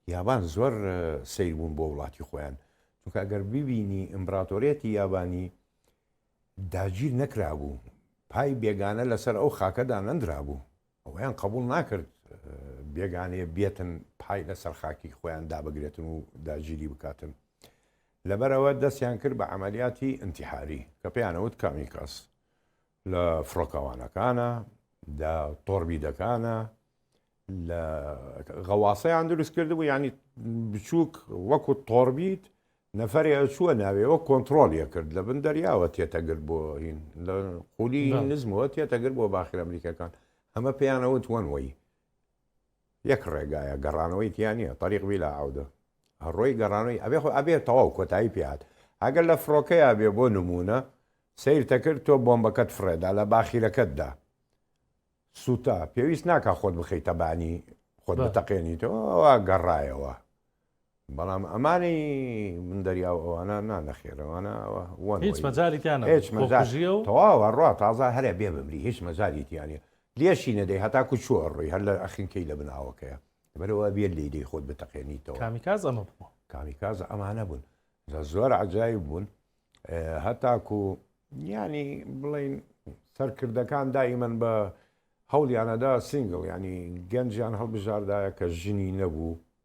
یابان زۆر سیر بوون بۆ وڵاتی خۆیان چونکە ئەگەر ببینی ئیمپراتۆریەتی یابانی داگیر نەکرابوو پای بێگانە لەسەر ئەو خاکەدا نەندرابوو ئەویان قبول ناکرد بێگانەیە بێتن پای لەسەر خاکی خۆیان دابگرێتن و داگیری بکاتن لەبەرەوە دەستیان کرد بە عملیاتی ئینتیحاری کە پێیانەوت کامیکاس لە فڕۆکەوانەکانە دا تۆڕبیدەکانە لە غەواسەیان دروست کردبوو ینی بچووک وەکو تۆڕبیت نەفەری ئەچووە ناوێەوە کۆنتترۆلیە کرد لە بن دەریاوە تێتەگرت بۆ هین لە قولی نزمەوە تێتەگرت بۆ باخر ئەمریکەکان ئەمە پێیانەوت وەنوەی یەک ڕێگایە گەڕانەوەی تیانە تەریق وی لە عودە ڕۆی گەڕانەوەی ئەبێ خۆ ئەبێت تەواو کۆتایی پێات ئەگەر لە فڕۆکەیە بێ بۆ نمونە سیرتەکرد تۆ بۆمبەکەت فرێدا لە باخیرەکەتدا سوتا پێویست ناکە خۆت بخەیتە بانی خۆت بتەقێنیتەوە گەڕایەوە بەڵام ئەمانی من دەریاوەوانە نانەخێرەوەوانە هیچ مەجاریتیانە هیچ تەواوە ڕوا تازە هەرێ بێ بمری هیچ مەجاریتیانە لێشی نەدەی هەتاکو چوە ڕۆی هەر لە ئەخینکەی لە بناوەکەیە بەرەوە بێت لێدەی خۆت بتەقێنیتەوە کامیکاز ئەمە بوو کامیکاز ئەمانە بوون زۆر عجایب بوون هەتاکو ینی بڵین سەرکردەکان دائیمەن بە هەوڵیانەدا سینگڵ ینی گەنجیان هەڵبژاردایە کە ژنی نەبوو